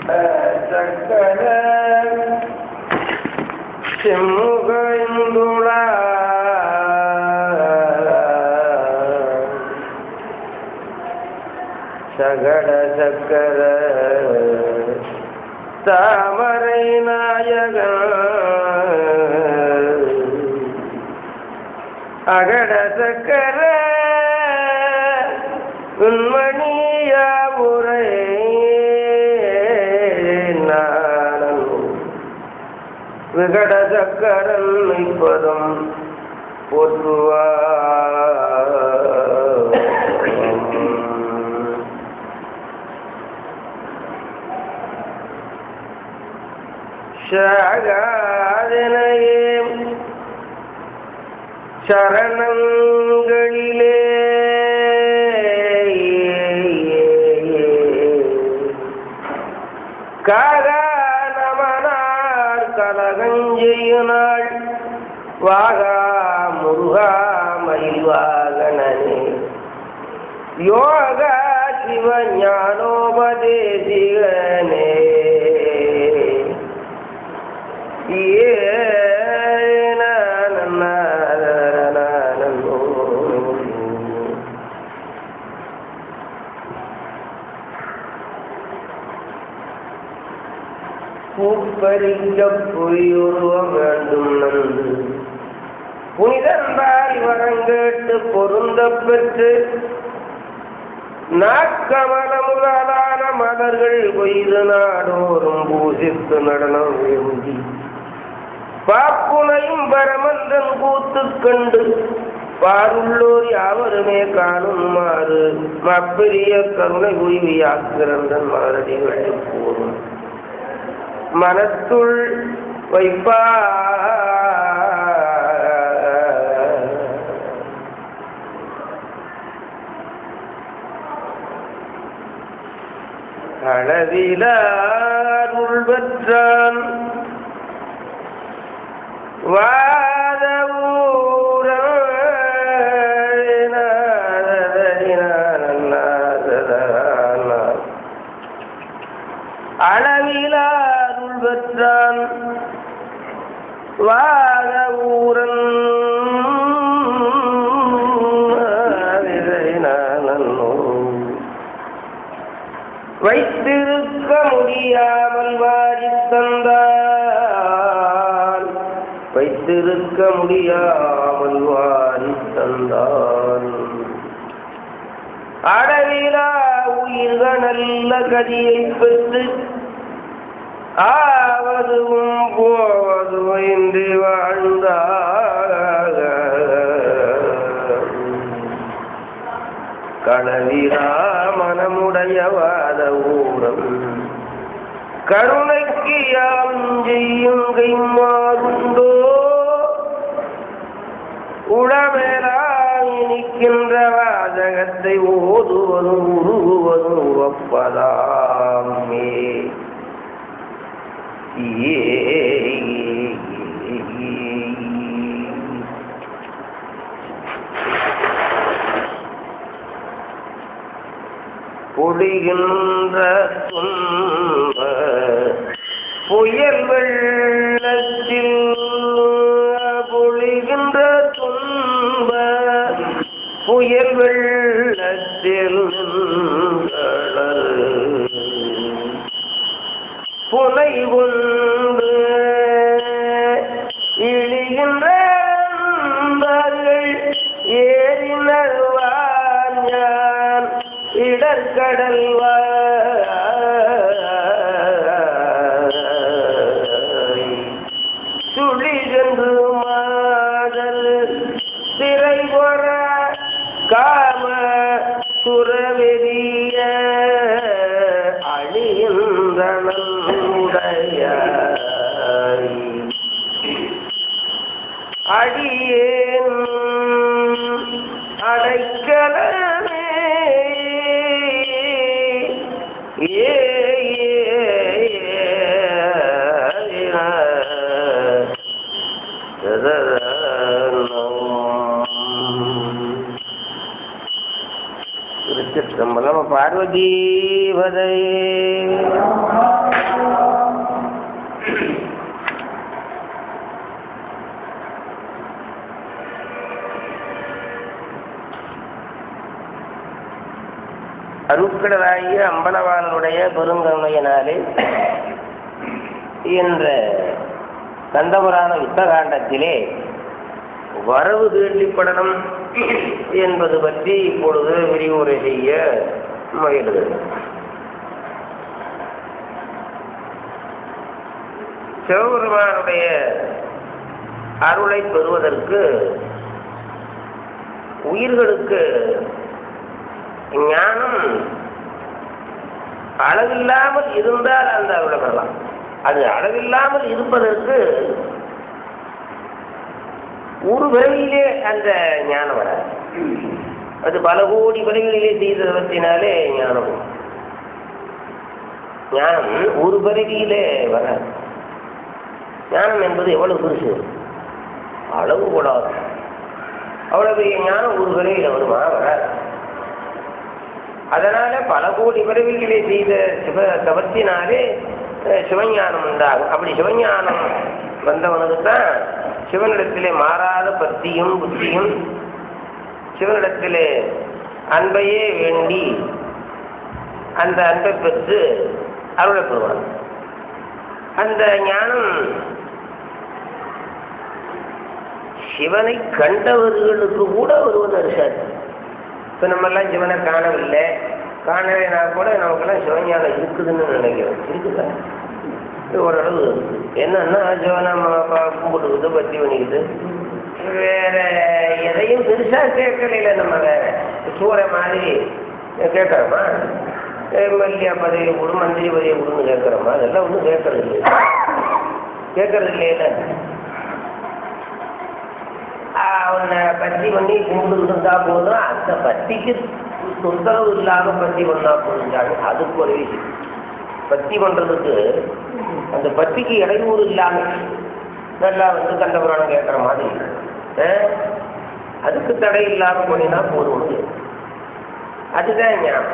சக்கர செம்முகைந்துள சகட சக்கர தாமரை நாயகன் அகட சக்கர உண்மணியாவுரை நானும் விகட சக்கரன் இப்பதும் போற்றுவார். சகாதனையே சரணங்களிலே காகானமனார் கலகஞ்செய்யுநாள் வாகா முருகா மயில்வாகனே யோகா சிவஞானோபதேசிகனே பூப்பறிக்க பொய்யுருவ வேண்டும் நன்று புனிதன்பால் வரங்கேட்டு பொருந்த பெற்று நாக்கமலமுதலான மலர்கள் கொய்து நாடோறும் பூசித்து நடனம் வேண்டி பாப்புனையும் பரமந்தன் கூத்து கண்டு பாருள்ளோர் யாவருமே காணுமாறு மப்பெரிய கருணை உய்வியாக்கிறந்தன் மாரடிகளை போதும் மனத்துள் வைப்பா அளவிலாருள் பெற்றான் அளவிலாருள் பெற்றான் வாதவூரன் வைத்திருக்க முடியாமல் வாரி தந்தான் வைத்திருக்க முடியாமல் வாரி தந்தான் அடவிலா உயிர்கள் நல்ல கதியை பெற்று ஆவதும் போவதும் இன்றி வாழ்ந்தார் களவிலா மனமுடையவாத ஊரம் கருணைக்கு யாம் செய்யும் கைமாறுண்டோ உடமேலாய் நிற்கின்ற வாசகத்தை ஓதுவதும் உருகுவதும் ஒப்பதாமே. பொழிகின்ற துன்ப புயல் வெள்ளத்தில் பொழிகின்ற துன்ப புயல் வெள்ளத்தில் புனை கொண்டு இழிகின்ற ஏறினர்வான் யான் இடர்கடல் சுழிகென்று மாதல் திரை பொற காம சுரவெறிய அழிகின்றன அடியேன் அடைக்கலமே திருச்சிற்றம்பலம். பார்வதி வதையே. அருட்கடலாகிய அம்பலவானுடைய பெருங்கருணையினாலே என்ற கந்தபுராண யுத்தகாண்டத்திலே வரவு கேள்விப்படணும் என்பது பற்றி இப்பொழுது விரிவுரை செய்ய முயலுகிறது. சிவபெருமானுடைய அருளை பெறுவதற்கு உயிர்களுக்கு ஞானம் அளவில்லாமல் இருந்தால் அந்த அருளை பெறலாம். அது அளவில்லாமல் இருப்பதற்கு ஒரு பிறவியிலே அந்த ஞானம் வராது. அது பல கோடி பிறவிகளிலே செய்தவற்றினாலே ஞானம் ஒரு பிறவியிலே வராது. ஞானம் என்பது எவ்வளவு பெருசு, அளவு கூடாது. அவ்வளவு பெரிய ஞானம் ஒரு பிறவியில வருமா? வராது. அதனால பல கோடி பிறவிகளை செய்த தவத்தினாலே சிவஞானம் உண்டாகும். அப்படி சிவஞானம் வந்தவனுக்கு தான் சிவனிடத்திலே மாறாத பக்தியும் புத்தியும், சிவனிடத்திலே அன்பையே வேண்டி அந்த அன்பை பெற்று அருளை பெறுவான். அந்த ஞானம் சிவனை கண்டவர்களுக்கு கூட வருவது அரிசாது. இப்போ நம்மெல்லாம் சிவனை காணவில்லை, காணலைனா கூட நமக்கெல்லாம் சிவஞானம் இருக்குதுன்னு நினைக்கிறோம். இருக்குதா? ஓரளவு என்னன்னா சிவனை கும்பிட்டுக்குது, பக்தி பண்ணிக்குது, வேற எதையும் பெருசா கேட்கல. நம்ம வேற சூற மாதிரி கேட்கறோமா? எம்எல்ஏ பதவி கொடு, மந்திரி பதவியை கொடுன்னு கேட்கறோமா? அதெல்லாம் ஒன்றும் கேட்கறது இல்லையில. அவனை பத்தி பண்ணி கும்பிட்டு இருந்தா போதும், அந்த பத்திக்கு தொந்தரவு இல்லாம பத்தி பண்ணா போதுஞ்சாங்க. அதுக்கு ஒரு விஷயம், பத்தி பண்றதுக்கு அந்த பத்திக்கு இடையூறு இல்லாம நல்லா கந்தபுராணம் கேட்கற மாதிரி அதுக்கு தடை இல்லாம பண்ணினா போதும். அதுதான் ஞானம்.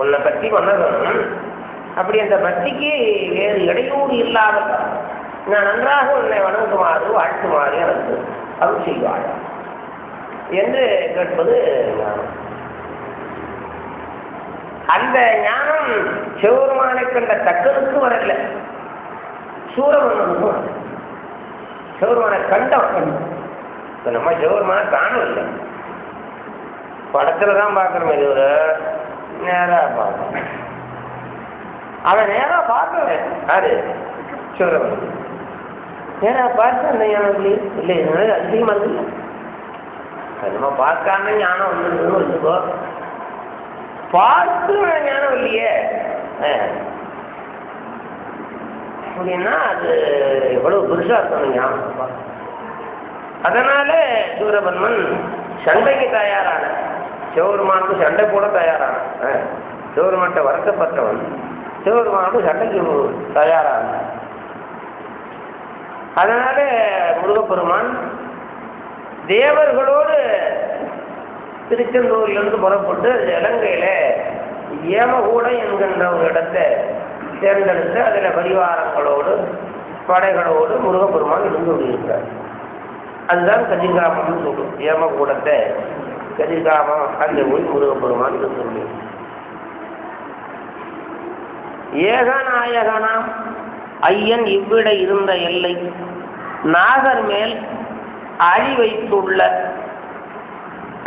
உன்னை பத்தி பண்ணணும். அப்படி அந்த பக்திக்கு வேறு இடையூறு இல்லாமல் நான் நன்றாக உன்னை வணங்குமாறு வாழ்த்துமாறு எனக்கு அருள் செய்வாள் என்று கேட்பது ஞானம். அந்த ஞானம் சிவபெருமானை கண்ட தக்கனுக்கு வரல, சூரமன்னனுக்கும் வரல. சிவபெருமானை கண்டவன். நம்ம சிவபெருமானை காணவில்லை, படத்துல தான் பார்க்கறோம். இது ஒரு நேரா பார்க்க, அவன் நேரா பார்க்கல. யாரு? சிவபெருமான் நேரா பார்த்து அந்த ஞானம் இல்லையே. இல்லை, இதனால அதிகமா இருக்குல்ல. அது நம்ம பார்க்காம ஞானம் வந்துருக்குன்னு வச்சுக்கோ. பார்த்து ஞானம் இல்லையே அப்படின்னா அது எவ்வளவு பெருசா இருக்கணும் ஞானம். அதனால சூரபன்மன் சண்டைக்கு தயாரான, சிவபெருமானுக்கு சண்டை போட தயாரான, சிவபெருமான்கிட்ட வருத்தப்பட்டவன் சிவபெருமானுக்கு சண்டைக்கு தயாரான. அதனால முருகப்பெருமான் தேவர்களோடு திருச்செந்தூரிலிருந்து புறப்பட்டு இலங்கையில ஏமகூட என்கின்ற ஒரு இடத்தை தேர்ந்தெடுத்து அதில் பரிவாரங்களோடு படைகளோடு முருகப்பெருமான் இருந்து கொண்டிருக்கிறார். அதுதான் கதிர்காமம்னு சொல்லும். ஏமகூடத்தை கதிர்காமம் அங்கே போய் முருகப்பெருமான் இருந்து கொண்டிருக்கிறார். ஏகநாயகனாம் ஐயன் இவ்விட இருந்த எல்லை நாகர் மேல் அடி வைத்துள்ள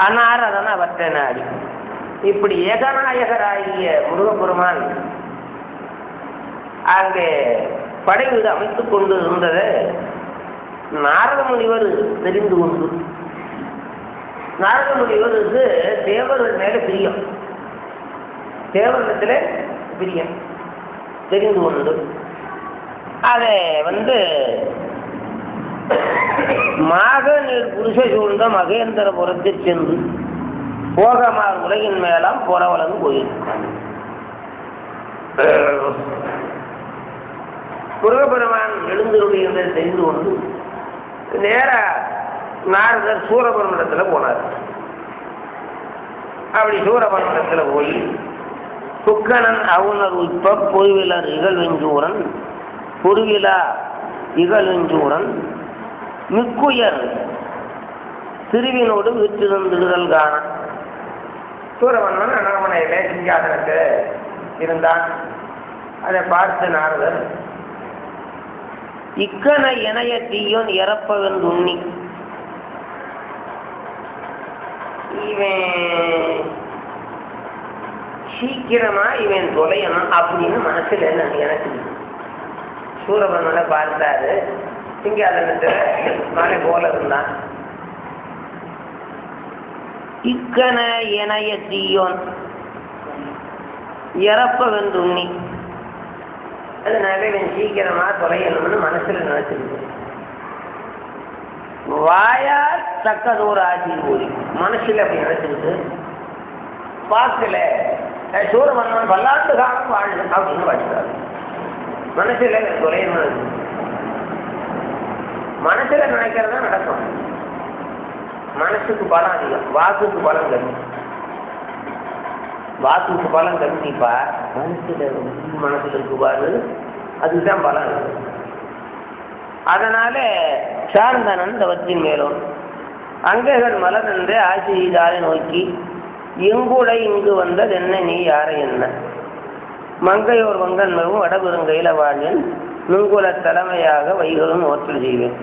அனாரதன அவற்றை நாடி. இப்படி ஏகநாயகராகிய முருகப்பெருமான் அங்கே படை வீடு அமைத்துக் கொண்டு இருந்ததை நாரத முனிவர் தெரிந்து கொண்டு, நாரத முனிவருக்கு தேவர்கள் மேல பிரியம், தேவரிடத்துல பிரியம் தெரிந்து கொண்டு அதை மாகநீர் புருஷ சூழ்ந்த மகேந்திரபுரத்தில் சென்று போகமார் உலகின் மேலாம் புறவலந்து போயிருக்கான். முருகப்பெருமான் எழுந்துள்ளதை தெரிந்து கொண்டு நேரா நாரதர் சூரபன்மண்டலத்தில் போனார். அப்படி சூரபன்மண்டலத்தில் போய் புக்கணன் அவுணர் உட்ப பொருவிலர் இகழ்வெஞ்சூரன் பொருவிலா இகழ்வெஞ்சூரன் மிக்குயர் திருவினோடு விற்றிருந்துதல் காண சூரபன்மன் அரண்மனையிலே சிங்காசனத்து இருந்தான். அதை பார்த்து நாரதர், இக்கன இணைய தீயோன் இறப்பவன் உண்ணி, இவன் சீக்கிரமா இவன் தொலையணும் அப்படின்னு மனசுல எனக்கு சூரபன்மனை பார்த்தாரு. சிங்காசனத்துல மலை போல இருந்தான். இக்கன இணைய தீயோன் இறப்பவன் உண்ணி, அதனால இவன் சீக்கிரமா தொலையணும்னு மனசுல நினைச்சிருக்கு. வாயா தக்கதோர் ஆட்சி கூறி மனசுல அப்படி நினைச்சிருக்கு. பார்க்கல சூரபன்மன் பல்லாண்டு காலம் வாழு அப்படின்னு படிக்கிறாரு. மனசுல தொலையணும், மனசுல நினைக்கிறதா நடக்கும். மனசுக்கு பலம் அதிகம், வாக்குக்கு பலம் கம்மி. வாக்குக்கு பலம் கம்மிப்பா, மனசுல இருக்குவாரு, அதுதான் பலம் இருக்கு. அதனால சார்ந்தனன் தவத்தின் மேலும் அங்கைகள் மலர் என்று ஆட்சி செய்தாரை நோக்கி, எங்குடை இங்கு வந்தது என்ன நீ யாரை என்ன, மங்கையோர் வங்கன்மவும் வடபெருங்கையில வாழ்வேன், நுங்குல தலைமையாக வைகளும் ஓற்றல் செய்வேன்.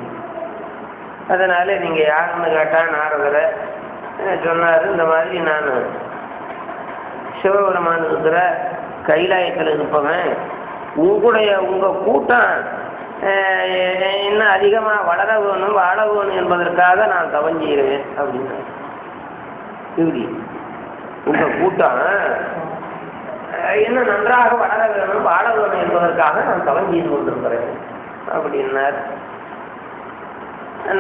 அதனால நீங்க யாருன்னு கேட்டா நாரதரை சொன்னாரு, இந்த மாதிரி நான் சிவபெருமான் இருக்கிற கைலாயத்தில் இருப்பவன், உங்க கூட்டம் இன்னும் அதிகமாக வளர வேணும் வாழ வேணும் என்பதற்காக நான் தவம் செய்கிறேன் அப்படின்னு. இப்படி உங்க கூட்டம் இன்னும் நன்றாக வளர வேணும் வாழ வேணும் என்பதற்காக நான் தவம் செய்து கொண்டிருக்கிறேன் அப்படின்னார்.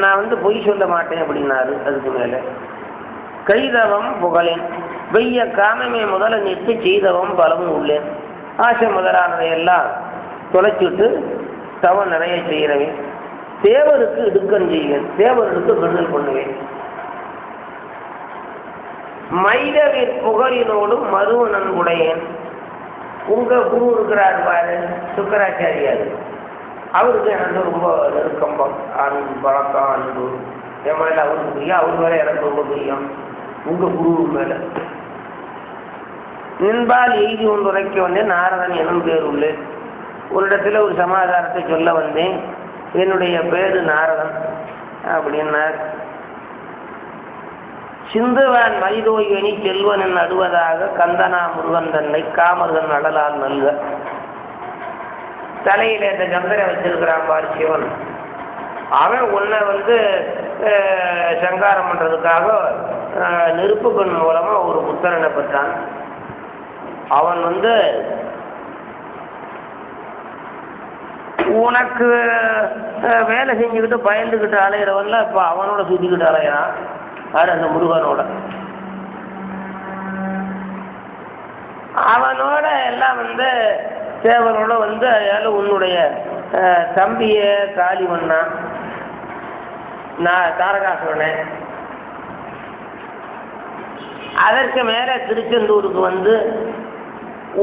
நான் பொய் சொல்ல மாட்டேன் அப்படின்னாரு. அதுக்கு மேல கைதவம் புகழேன், வெய்ய காமமே முதல நிறுத்தி செய்தவம் பலமும் உள்ளேன், ஆசை முதலானதையெல்லாம் தொலைச்சிட்டு தவம் நிறைய செய்கிறவேன், தேவருக்கு இடுக்கன் செய்வேன், தேவருக்கு விடுதல் பண்ணுவேன், மைதவீர் புகழினோடும் மருவ நன்குடையேன். உங்க குரு இருக்கிறார் பாரு சுக்கராச்சாரியார், அவருக்கு எனக்கு ரொம்ப நெருக்கம், அன்பு பழக்கம், அன்பு என் மேல அவருக்கு பிரியம், அவர் மேல எனக்கு ரொம்ப பிரியம். உங்க குரு மேல நின்பால் எய்தி ஒன்று உரைக்க வந்தேன், நாரதன் என்னும் பேர் உள்ளேன். ஒரு இடத்துல ஒரு சமாதானத்தை சொல்ல வந்தேன், என்னுடைய பேரு நாரதன் அப்படின்னார். சிந்துவான் மதிதோயணி செல்வன் நடுவதாக கந்தனா முருகன் தன்னை காமர்கன் அடலால் நல்க. தலையில இந்த சந்திர வச்சிருக்கிறான் பாரு சிவன், அவன் உன்னை சங்காரம் பண்றதுக்காக நெருப்புக்கண் மூலமா ஒரு புத்திரனை பெற்றான். அவன் உனக்கு வேலை செஞ்சுக்கிட்டு பயந்துக்கிட்டு அலையிறவன்ல இப்ப அவனோட சுத்திக்கிட்டு அலையிறான். அது அந்த முருகனோட, அவனோட எல்லாம் தேவனோட அதால உன்னுடைய தம்பிய காலி பண்ணான், நான் தாரகாசுரனை. அதற்கு மேல திருச்செந்தூருக்கு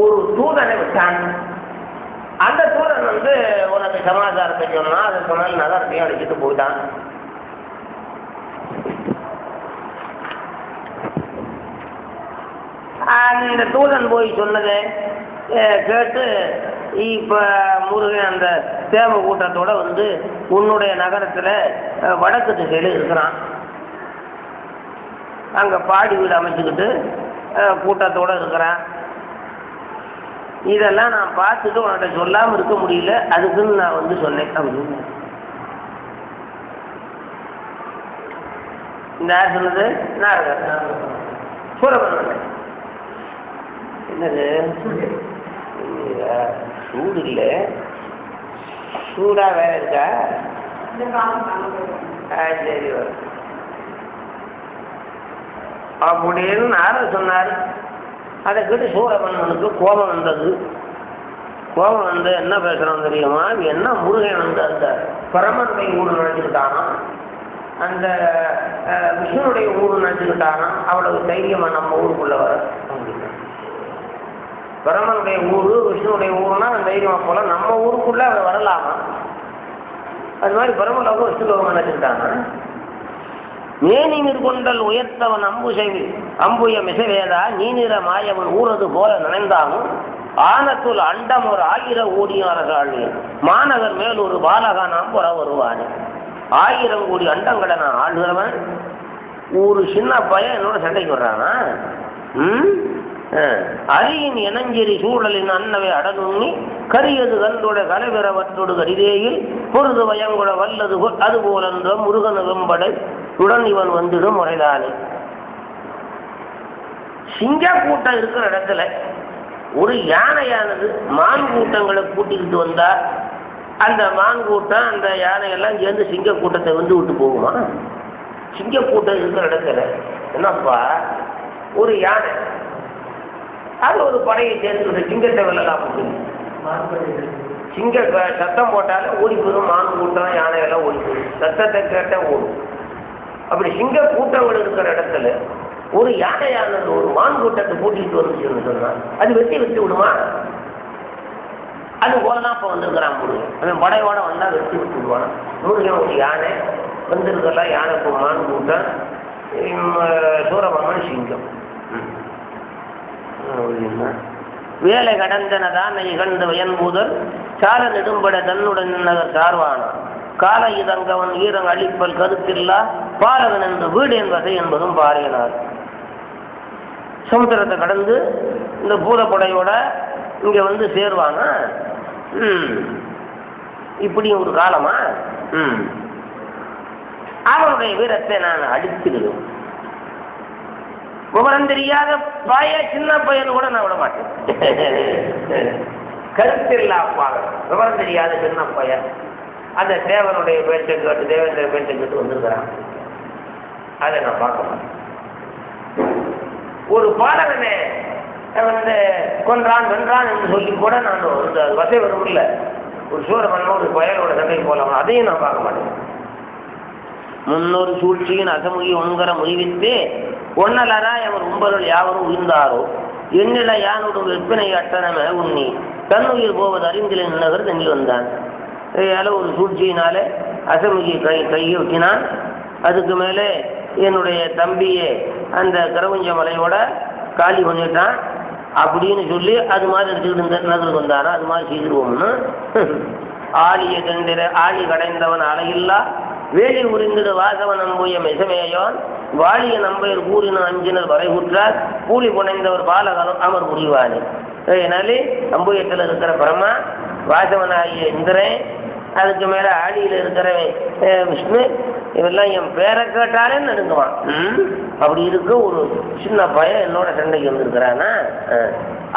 ஒரு தூதனை விட்டான். அந்த தூதன் உனக்கு சமாச்சாரத்தை சொன்னா, அதற்கு மேல நகரத்தையும் அடிச்சுட்டு போயிட்டான். அந்த தூதன் போய் சொன்னதை கேட்டு இப்ப முருகன் அந்த தேவ கூட்டத்தோட உன்னுடைய நகரத்துல வடக்கு திசையில இருக்கிறான். அங்க பாடி வீடு அமைச்சுக்கிட்டு கூட்டத்தோட இருக்கிறான். இதெல்லாம் நான் பார்த்துட்டு உன்கிட்ட சொல்லாம இருக்க முடியல, அதுக்குன்னு நான் சொன்னேன் அப்படின்னு. இந்த யார் சொன்னது? நாரதர். சூரபன்மன். என்னது சூடு இல்லை, சூடா வேற இருக்கா? சரி அப்படின்னு நாரதர் சொன்னார். அதை கேட்டு சூரபன்மனுக்கு கோபம் வந்தது. கோபம் என்ன பேசுறோம் தெரியுமா, என்ன முருகன் அந்த பரமனுடைய ஊர் நினைச்சுக்கிட்டானா, அந்த விஷ்ணுடைய ஊர் நினைச்சுக்கிட்டானா, அவ்வளவு தைரியமா நம்ம ஊருக்குள்ள வர அப்படின்னு. பரமனுடைய ஊர் விஷ்ணுடைய ஊர்னா தைரியமா போல நம்ம ஊருக்குள்ள அவன் வரலாமா? அது மாதிரி பரமலோகம் விஷ்ணுலோகம் நினைச்சுக்கிட்டாங்க. மேனிமிர் கொண்டல் உயர்த்தவன் அம்புய மிசவேதா நீநிற மாயவன் ஊரது போல நினைந்தாகும் ஆனத்துள் அண்டம் ஒரு 1000 கோடி அரசாள் மாநகர் மேல் ஒரு பாலகா நாம் புற வருவானே. 1000 கோடி அண்டங்களை நான் ஆளுகிறவன் ஒரு சின்ன பையன் என்னோட சண்டைக்கு வர்றானா? அரியின் இனஞ்செறி சூழலின் அன்னவை அடனுண்ணி கரியது கண்டோட கலைவிரவற்றோடு கரிதேயில் பொருது வயங்குட வல்லது அதுபோலன்ற முருகன வெம்படை உடன் இவன் வந்துடும் முறைதானே. சிங்க கூட்டம் இருக்கிற இடத்துல ஒரு யானையானது மான் கூட்டங்களை கூட்டிக்கிட்டு வந்தா அந்த மான் கூட்டம் அந்த யானையெல்லாம் சேர்ந்து சிங்க கூட்டத்தை வந்து விட்டு போகுமா? சிங்க கூட்டம் இருக்கிற இடத்துல என்னப்பா ஒரு யானை அது ஒரு படையை சேர்த்துக்கிட்டு சிங்கத்தை வெல்லலாம் அப்படின்னு சிங்க சத்தம் போட்டாலும் ஓடி போயிடும். மான் கூட்டம் யானையெல்லாம் ஓடி போயிடும். சத்தத்தை கேட்ட ஓடும். அப்படி சிங்க கூட்டங்கள் இருக்கிற இடத்துல ஒரு யானையானது ஒரு மான் கூட்டத்தை கூட்டிகிட்டு வந்துச்சுன்னு சொன்னால் அது வெட்டி விடுமா? அது போலதான் இப்போ வந்திருக்கிறான் முருகன். அவன் படையோட வந்தால் வெட்டி விட்டு விடுவான். முருகன் ஒரு யானை வந்திருக்கலாம். யானைக்கு மான் கூட்டம், சூரபன்மன் சிங்கம். வேலை கடந்தனதான் இகழ்ந்து வயன்பூதல் சால நெடும்பட தன்னுடன் நகர் சார்வானா கால இதங்கவன் ஈரங் அழிப்பல் கருத்தில்லா பாலகன் என்று வீடு என்பதை என்பதும் பாறையினார். சமுத்திரத்தை கடந்து இந்த பூதப்படையோட இங்க வந்து சேருவானா? இப்படி ஒரு காலமா? அவனுடைய வீரத்தை நான் அடித்திடுவேன். விவரம் தெரியாத சின்ன பையன் கூட நான் விட மாட்டேன். கருத்தில்லா விவரம் தெரியாத சின்ன பையன் அந்த தேவனுடைய பேச்சை கேட்டு தேவேந்திர பேச்சை கேட்டு வந்திருக்கிறான். அதை நான் பார்க்க மாட்டேன். ஒரு பாலகனை வந்து கொன்றான் வென்றான் என்று சொல்லி கூட நான் வசை வர முடியல. ஒரு சூரமன்னன் ஒரு பயலோட சண்டைக்கு போகலாம், அதையும் நான் பார்க்க மாட்டேன். முன்னொரு சூழ்ச்சியின் அசமுகி ஒன்கர முடிவித்து ஒன்னலராய் அவர் உம்பர்கள் யாவரும் உயிர்ந்தாரோ எண்ணில யானோட விற்பனை அட்டனமே உண்ணி தன்னுயிர் போவது அறிந்தில நின்னவர் தங்கி வந்தான். அதால ஒரு சூழ்ச்சியினாலே அசமுகி கையை ஒட்டினான். அதுக்கு மேலே என்னுடைய தம்பியை அந்த கரவஞ்ச மலையோட காலி பண்ணிட்டான் அப்படின்னு சொல்லி அது மாதிரி எடுத்துக்கிட்டு நகருக்கு வந்தானா அது மாதிரி செய்திருவோம்னு ஆலிய தண்டிர ஆளி கடைந்தவன் அலையில்லா வேலி உறிந்தது வாசவன் நம்புய மெசமேயோன் வாலிய நம்பையர் கூறின அஞ்சினர் வரை குற்றார் கூலி புனைந்தவர் பாலகனும் அமர் புரிவானே. அதனாலே அம்புயத்தில் இருக்கிற பிரம்மா, வாசவனாகிய இந்திரன், அதுக்கு மேலே ஆளியில் இருக்கிறவன் விஷ்ணு, இவெல்லாம் என் பேரை கேட்டாலே நடுங்குவான். அப்படி இருக்க ஒரு சின்ன பையன் என்னோட சண்டைக்கு வந்திருக்கிறானா?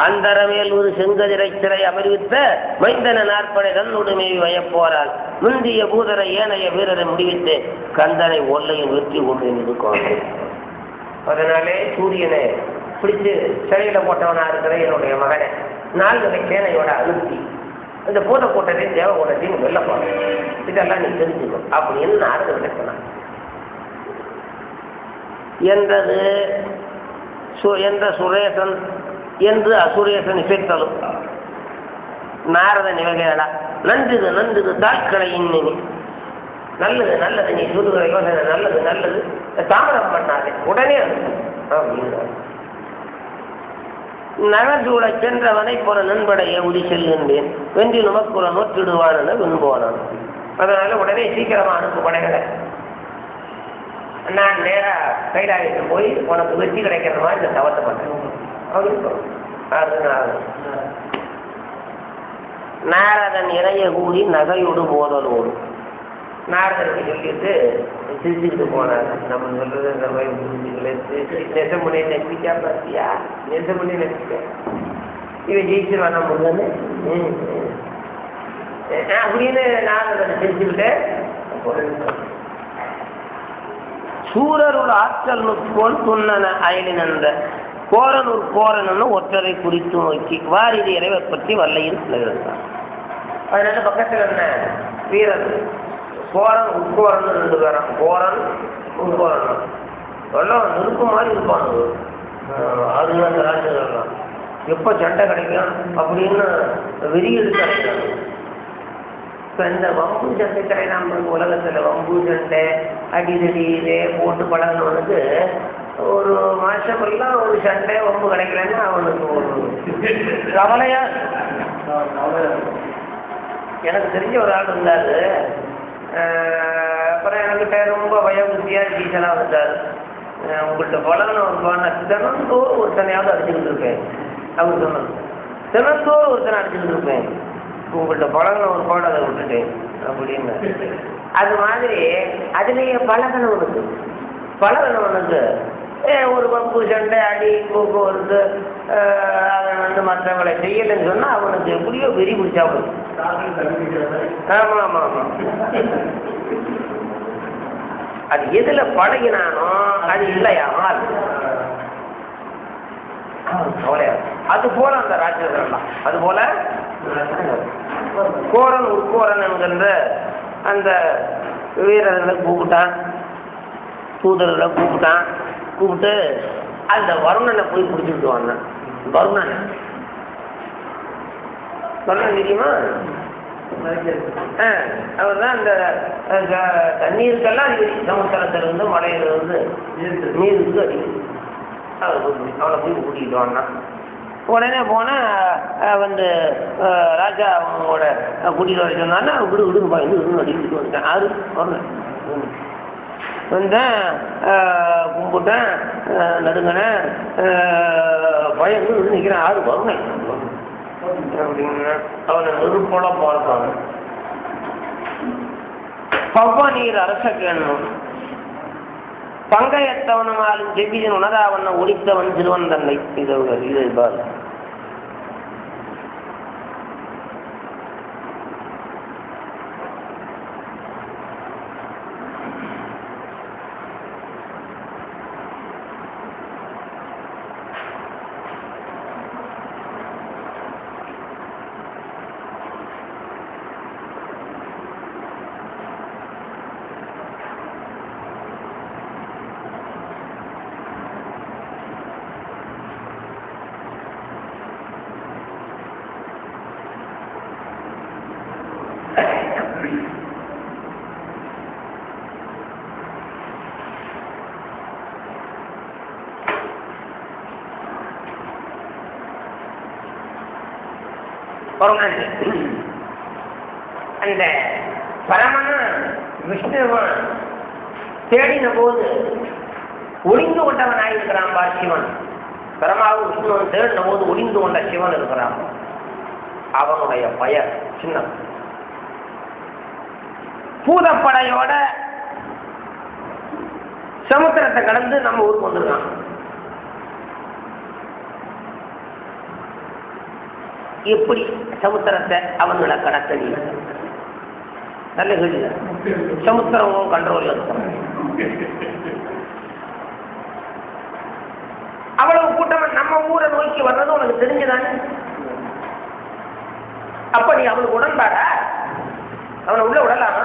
அந்தரமேல் ஒரு செங்கதிரை சிறை அமர்வித்த மைந்தன நாற்படை தன்னுடைமை வயப்போரால் முந்திய பூதரை ஏனைய வீரரை முடிவித்து கந்தனை ஒல்லையும் வெற்றி கொண்டு இருக்கும். அதனாலே சூரியனை பிடிச்சு சிறையில போட்டவனா இருக்கிற என்னுடைய மகனை 4 சேனையோட அழுத்தி இந்த பூத கூட்டத்தையும் தேவ கூட்டத்தையும் வெளில போகணும். இதெல்லாம் நீ தெரிஞ்சுக்கணும் அப்படின்னு நாரதன் சொன்னான். என்றது என்ற சுரேசன் என்று அசுரேசன் இசைத்தலும் நாரதன் இவகையடா நன்றுது நன்றுது தாட்களை இன்னி நல்லது நல்லது நீ சொல்லுகிற யோசனை நல்லது நல்லது தாமதம் பண்ணாதே உடனே நகர்சூட சென்றவனை போல நண்படைய உடி செல்கின்றேன் வென்றி நுமக்குற நோற்றிடுவான் விண்போனான். அதனால உடனே சீக்கிரமா அனுப்பு படைகளை. நான் நேரா கைலாயத்து போய் உனக்கு வெற்றி கிடைக்கிற மாதிரி இந்த தவத்தை பண்ணேன் அப்படின்னு நாரதன் இறைய கூடி நகையோடு போதலோடு நாரதனுக்கு சொல்லிட்டு சிரிச்சுக்கிட்டு போனாங்க. நம்ம சொல்றது இந்த மாதிரி புரிஞ்சுக்கல நெசமுனை நெப்பிச்சா பார்த்தியா நெசமுனை நெப்பிச்சா இவன் ஜெயிச்சிருவான் நம்ம அப்படின்னு நாரதனை சிரிச்சுக்கிட்டு சூரருள் ஆற்றல் நுட்போல் துண்ணன அயலினந்த கோரனூர் கோரனன்னு ஒற்றரை குறித்து நோக்கி வாரிதி இறைவை பற்றி வல்லையில் நிகழ்ந்தான். அதனால பக்கத்தில் என்ன வீரன் கோரன் உட்கோரன் 2 பேரும் கோரன் உட்கோரன் எல்லாம் நெருப்பு மாதிரி இருப்பாங்க. அதுதான் அந்த ராஜ்யங்கள்லாம் எப்போ சண்டை கிடைக்கும் அப்படின்னு வெறியெடுத்து அடைக்கிறாங்க. இப்போ இந்த வம்பு சண்டைக்கரை நம்ம உலகத்தில் வம்பு சண்டை அடிதடி இதே போட்டு பழகினவனுக்கு ஒரு மாசமெல்லாம் ஒரு சண்டை வம்பு கிடைக்கலன்னா அவனுக்கு ஒரு கவலையா. எனக்கு தெரிஞ்ச ஒரு ஆள் இருந்தார். அப்புறம் என்கிட்ட ரொம்ப பயபுத்தியாக டீச்சராக வந்தார். உங்கள்கிட்ட பழகின ஒரு பானை தினந்தோறும் ஒருத்தனையாவது அடிச்சுக்கிட்டு இருப்பேன். அவர் சொன்னது தினந்தோறும் ஒருத்தனை அடிச்சுக்கிட்டு இருப்பேன். உங்கள்கிட்ட பழகின ஒரு பாடம் அதை விட்டுட்டேன் அப்படின்னு. அது மாதிரி அதுலேயே பழகினவனுக்கு ஒரு வம்பு சண்டை அடி போக்குவரத்து அதை மற்றவங்களை செய்யலைன்னு சொன்னால் அவனுக்கு எப்படியோ வெறி பிடிச்சா போகுது. ஆமாம் ஆமாம் ஆமாம். அது எதில் பழகினானோ அது இல்லையாமல் கவலையா. அது போல அந்த ராட்சசன்லாம் அது போல கோரன் உட்கோரன் என்கின்ற அந்த வீரர்களை கூப்பிட்டான், தூதர்களை கூப்பிட்டு அந்த வருணனை போய் பிடிச்சிட்டு வந்தான். வருணன் சொன்ன தெரியுமா? அவர் தான் அந்த தண்ணீருக்கெல்லாம் அதிகரி, சமுத்திரத்திலிருந்து மலையிலிருந்து நீருக்கு அதிகரி. அவனை போய் கூட்டிக்கிட்டு வந்தான். உடனே போனால் ராஜா அவங்களோட கூட்டிகிட்டு வர சொன்னான்னா விடுங்கப்பா இது அடிக்கிட்டு வந்துட்டேன். ஆறு வரல வந்தேன், கும்பிட்டேன், நடுங்கினேன், பயந்து நிற்கிறேன். ஆறு வருணன் அப்படின்னு அவனை நெருப்போல பார்ப்பாங்க. பவ்வநீர் அரச கேணும் பங்கையத்தவனுமாலும் செவ்வியன் உணராவண்ண ஒடித்தவன் சிறுவன் தன்னை. இதை பாரு. அந்த பரமன விஷ்ணுவன் தேடின போது ஒளிந்து கொண்டவன் இருக்கிறான் பா சிவன். பரமாவும் விஷ்ணுவன் தேடின போது ஒளிந்து கொண்ட சிவன் இருக்கிறான். அவனுடைய பெயர் சின்ன பூதப்படையோட சமுத்திரத்தை கடந்து நம்ம ஊருக்கு வந்துருக்கான். எப்படி சமுத்திரத்தை அவங்களை கடத்த நீ நல்ல கேள்வி. சமுத்திரமும் கண்ட்ரோல் இருக்கும். அவ்வளவு கூட்டம் நம்ம ஊரை நோக்கி வர்றது உனக்கு தெரிஞ்சுதானே? அப்ப நீ அவனுக்கு உடன்பாடா? அவனை உள்ள விடலாமா?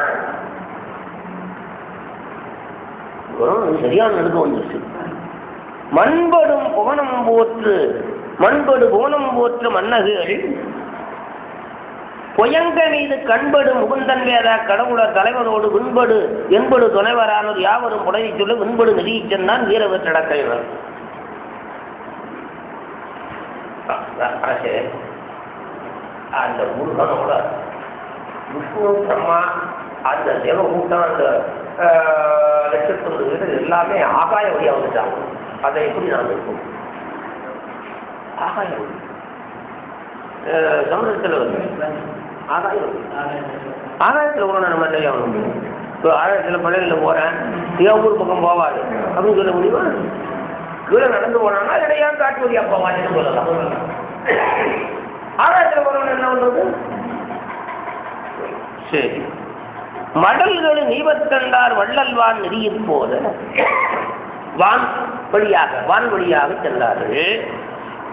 சரியான நடுக்க வந்துருச்சு. மண்படும் புவனம் போற்று மன்னகுகள் பொயங்க மீது கண்படு முகுந்தன் வேதா கடவுளர் தலைவரோடு விண்படு என்படு துணைவரானோர் யாவரும் புடவை சொல்ல விண்படு நெறியச் சென்றான் வீரவற்றடக்கைவர். அந்த முருகனோட விஷ்ணு பிரம்மா அந்த தேவகூட்டம் அந்த லட்சத்தொன்று வீரர் எல்லாமே ஆகாய வழியாக வந்துட்டாங்க. அதை எப்படி நான் இருக்கும்? ஆகாயம் சமுதிரத்தில் வந்து ஆகாயத்தில் கூட நம்ம இல்லையா? இப்போ ஆகாயத்தில் பள்ளியில் போகிறேன், என் ஊர் பக்கம் போவாது அப்படின்னு சொல்ல முடியுமா? கீழே நடந்து போனாங்கன்னா இடையா காட்டு வழி அப்பா வாங்கிட்டு சொல்லலாம். ஆகாயத்தில் போறவன் என்ன பண்றது? சரி, மடல்கள் நீவத்தண்டார் வள்ளல்வான் நெறியில் போத வான் வழியாக சென்றார்கள்.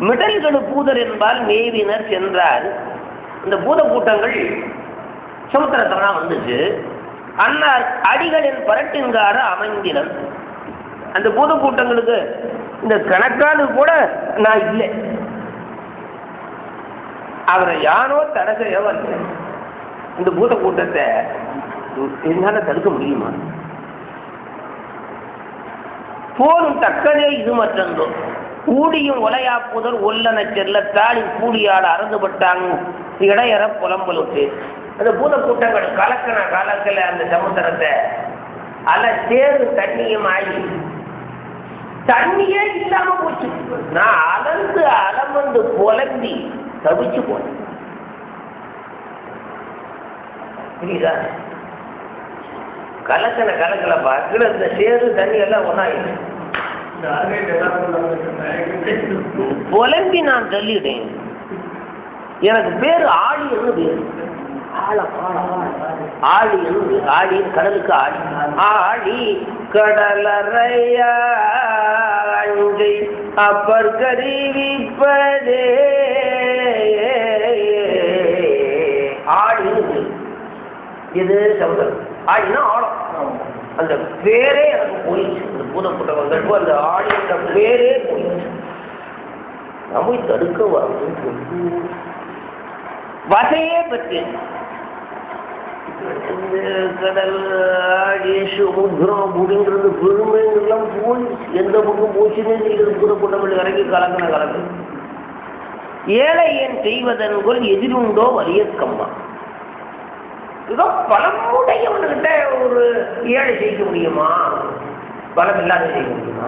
மிடல்கள் பூதர் என்பால் மேவினர் சென்றார். இந்த பூத கூட்டங்கள் சமுத்திரத்தான் வந்துச்சு. அன்னார் அடிகளின் பரட்டின்கார அமைந்தினர். அந்த பூத கூட்டங்களுக்கு இந்த கணக்கானு கூட நான் இல்லை. அவரை யானோ தடசையவர் இந்த பூத கூட்டத்தை என்னால தடுக்க முடியுமா? போரும் தக்கதே இது மற்றொன்றோ ஊடியும் ஒலையாப்புதல் ஒல்லன செல்லத்தாளி கூடியால் அறந்துபட்டாங்க இடையற புலம்பலுக்கு. அந்த பூத கூட்டங்கள் கலக்கின காலத்தில் அந்த சமுத்திரத்தை அலை சேரு தண்ணியும் ஆகி தண்ணியே இல்லாம போச்சு. நான் அலந்து புலம்பி தவிச்சு போனேன். புரியுதா? கலக்கல பார்க்கல இந்த சேரு தண்ணி எல்லாம் ஒன்னாயிடுச்சு. புலம்பி நான் சொல்லிட்டேன். எனக்கு பேரு ஆழி என்று பேரு. ஆழி என்று ஆழி கடலுக்கு ஆழி. ஆழி கடலறையா அஞ்சை அப்பர் கருவிப்பதே ஆழி. இது சமுதிரம். ஆழினா ஆழம். அந்த பேரே எனக்கு போயிடுச்சு. அந்த பூதக்கூட்டவங்களுக்கு அந்த ஆழியோட பேரே போயிடுச்சு. நம்ம தடுக்க வசையே பெற்றேன். இந்த கடல் ஆழி சமுத்திரம் அப்படிங்கிறது பெருமைங்கெல்லாம் போயிடுச்சு. எந்த பக்கம் போச்சுன்னு செய்கிறது. பூதக்கூட்டங்கள் இறங்கி கலக்கு. ஏழை ஏன் செய்வதன்கொள் எதிருண்டோ வலியக்கம்மா. இதோ பலமுடையவன்கிட்ட ஒரு ஏழை செய்ய முடியுமா? பலம் இல்லாத செய்ய முடியுமா?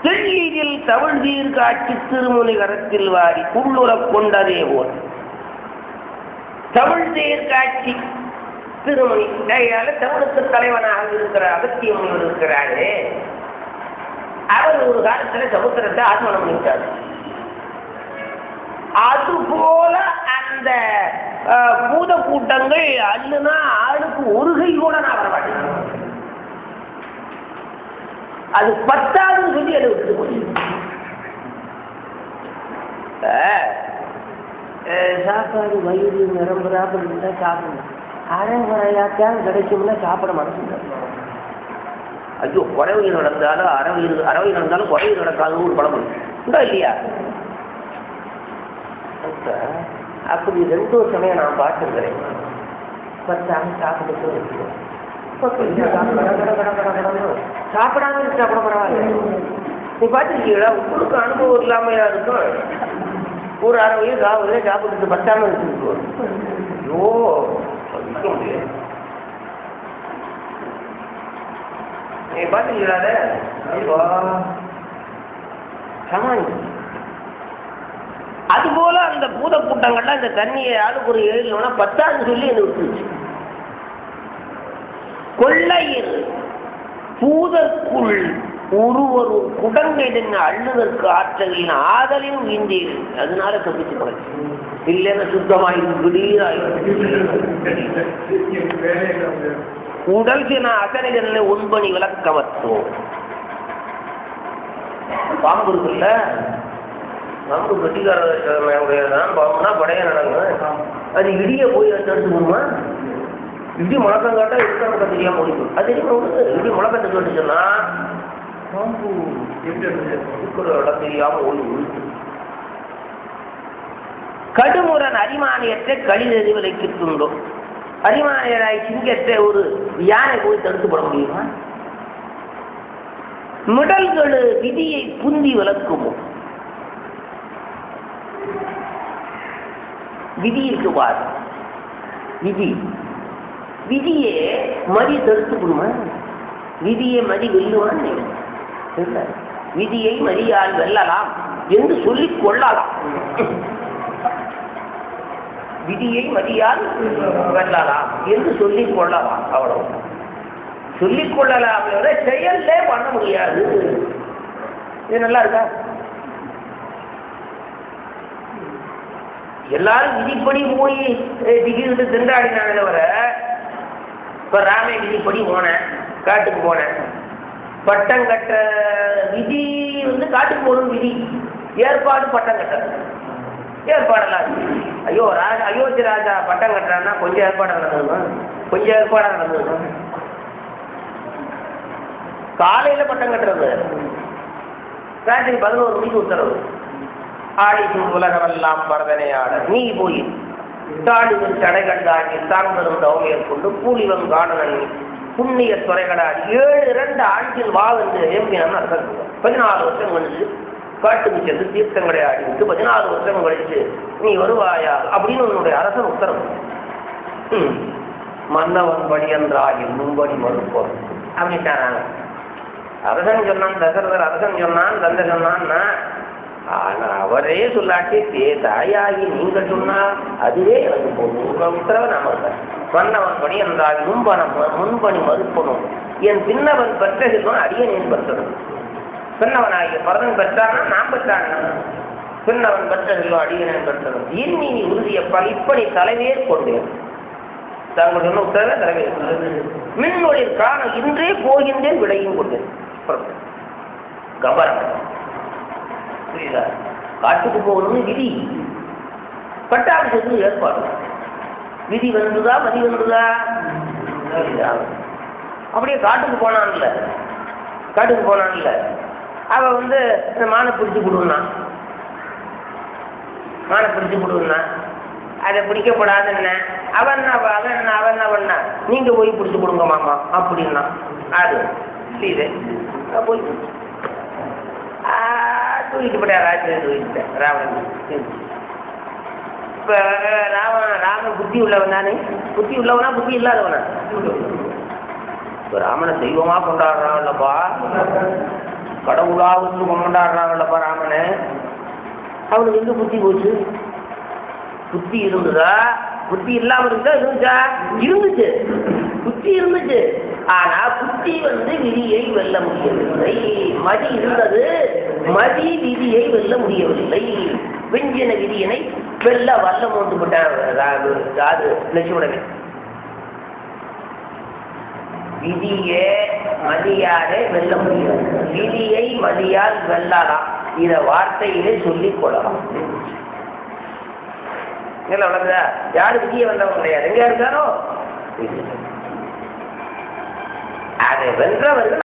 தெளியில் தமிழ் தீர் காட்சி திருமுனை கரத்தில் வாரி உள்ளுற கொண்டதே போல் தமிழ் தீர் காட்சி திருமணி தமிழுக்கு தலைவனாக இருக்கிற அகத்தியம் இருக்கிறாரே, அவர் ஒரு காலத்துல சமுத்திரத்தை ஆத்மனம் பண்ணிட்டார். அதுபோல அந்த பூத கூட்டங்கள் அல்லுனா ஆளுக்கு ஒரு கை கூட நான் வரமாட்டேன். அது 10வது சொல்லி அதை விட்டு போய் சாப்பாடு வயிறு நிரம்புறாப்புல இருந்தா சாப்பிடணும். அரைவரையாத்தான் கிடைக்கும்னா சாப்பிட மனசு. ஐயோ, குறைவீர் நடந்தாலும் அறவீர் நடந்தாலும் குறைவீர் நடக்காதுன்னு ஒரு பழமொழி உண்டா இல்லையா? அப்படி 2 சமயம் நான் பார்த்துருக்கிறேன். 10 சாப்பிட்டு சாப்பிடாம இருக்கா கூட பரவாயில்ல. நீ பார்த்துருக்கீங்களா? உங்களுக்கு அனுபவம் இல்லாமையா இருக்கும். ஒரு அறவையோ காவலையோ சாப்பிட்டு பத்தாம இருக்கு. ஐயோ, சொல்லிக்க முடியாது. நீ பார்த்துருக்கீங்களா? சமாளி. அதுபோல அந்த பூத கூட்டங்கள்லாம் இந்த தண்ணியை ஆளுக்கு ஒரு 7 10வது சொல்லி என்ன விட்டுருச்சு. கொள்ளையில் பூதற்குள் ஒருவர் குடங்களின் அள்ளுதற்கு ஆற்றலின் ஆதலின் வீந்தீர். அதனால தப்பிச்சு போச்சு. இல்லைன்னா சுத்தமாயிருக்கு. உடல் சில அசனைகளில் 9 விளக்கமத்துவோம். பாம்பு இருக்குல்ல, பாம்பு கட்டிக்காரதான் பாம்புனா படைய நடக்கும். அது இடிய போய் எடுத்து போடுமா? இடி முழக்கம் காட்டா இருக்க தெரியாம முடிக்கும். அது இடி முழக்கத்தை கேட்டுச்சுன்னா பாம்பு இருக்கிற இடம் தெரியாம ஓடி விழுது. கடுமுரன் அரிமானியத்தை கழிதறி விலைக்கு துண்டும். அரிமானியராய் சிங்கத்தை ஒரு யானை போய் தடுத்து போட முடியுமா? மிடல்களு விதியை புந்தி விளக்குமோ? விதி இருக்கு பாரு. விதியே மதி தடுத்துக்கணுமா? விதியை மதி வெல்லுவான்னு இல்லை. விதியை மதியால் வெல்லலாம் என்று சொல்லிக் கொள்ளலாம். விதியை மதியால் வெல்லலாம் என்று சொல்லிக் கொள்ளலாம். அவ்வளவு சொல்லிக் கொள்ளலாம். செயல்லே பண்ண முடியாது. இது நல்லா இருக்கா? எல்லாரும் விதிப்படி போய் திகிர்ந்து திண்டாடினாங்களே வர. இப்ப ராமே விதிப்படி போனேன், காட்டுக்கு போனேன். பட்டம் கட்ட விதி காட்டுக்கு போகணும். விதி ஏற்பாடு பட்டம் கட்ட ஏற்பாடெல்லாம். ஐயோ அயோத்தி ராஜா பட்டம் கட்டுறான்னா கொஞ்சம் ஏற்பாடு நடந்ததுமா? காலையில பட்டம் கட்டுறது, ராத்திரி 11 மணிக்கு உத்தரவு. ஆடிக்கும் உலகமெல்லாம் பரதனை ஆட நீ போய் தாடுகள் தடைகள் தாண்டி தாங்களும் தவம் ஏற்கொண்டு பூலிவன் காணனி புண்ணிய துறைகளால் 7 ஆண்டில் வா என்று எம்பினம் அரசன் 14 வருஷம் கழிச்சு காட்டுக்கு சென்று தீர்த்தங்களை ஆடிவிட்டு 14 வருஷம் கழிச்சு நீ வருவாயா அப்படின்னு உன்னுடைய அரசன் உத்தரவு. மன்னவன் படி என்றால் முன்படி மறுப்போம் அப்படின்ட்டாங்க. அரசன் சொன்னான், தசரதர் அரசன் சொன்னான், தந்தை சொன்னான்னா, ஆனா அவரே சொல்லாட்டி தாயாகி நீங்க சொன்னா அதுவே எனக்கு போதும் உத்தரவை நாம மன்னவன் படி என்றால் முன்பணி மறுப்பணும் என் பின்னவன் பெற்ற செல்வன் அடியனேன் பெற்றணும். பின்னவனாகிய பரதன் பெற்றான்னா நான் பெற்றான்னா பின்னவன் பெற்ற செல்வம் அடியனேன் பெற்றணும். இன்னி நீ உறுதியப்பா இப்ப நீ தலைமையேற் கொண்டேன். தாங்கள் சொன்ன உத்தரவை தலைமையேற்று மின்னொழில் காண இன்றே போகின்றேன் விடையும் கொண்டேன். கம்பரம் புரியுதா? காட்டுக்கு போகணும்னு விதி, பட்டாபிஷேகத்துக்கு ஏற்பாடு. விதி வந்துதா மதி வந்துதா? அப்படியே காட்டுக்கு போனான்ல, அவன் வந்து மானை பிடிச்சி கொடுந்தான், அதை பிடிக்கப்படாது என்ன அவன் என்ன பண்ணா, நீங்க போய் பிடிச்சி கொடுங்க மாமா அப்படின்னா அது இது போய் தூக்கிட்டு போட்டா ராஜ்யம் தூக்கிட்டேன் ராவணன். இப்போ ராமன் புத்தி உள்ளவன் தானே, புத்தி உள்ளவனா புத்தி இல்லாதவனா? இப்போ ராமனை தெய்வமாக கொண்டாடுறாங்கல்லப்பா, கடவுளாக வந்து கொண்டாடுறாங்கல்லப்பா ராமனை. அவனுக்கு எங்க புத்தி போச்சு? புத்தி இருந்ததா? புத்தி இல்லாமல் இருந்துச்சா? இருந்துச்சு, புத்தி இருந்துச்சு. ஆனா புத்தி வந்து விதியை வெல்ல முடியவில்லை. மதி இருந்தது, மதி விதியை வெல்ல முடியவில்லை. வெஞ்சின விதியினை வெல்ல வல்லம் ஒன்று விட்டார் லட்சுமணன். விதியே மதியாலே வெல்ல முடியாது, விதியை மதியால் வெல்லலாம். இத வார்த்தையிலே சொல்லிக் கொள்ளலாம். வளர்ந்தா யாரு விதியை வென்றவங்க கிடையாது. எங்க இருக்காரோ அதை வென்றவர்கள்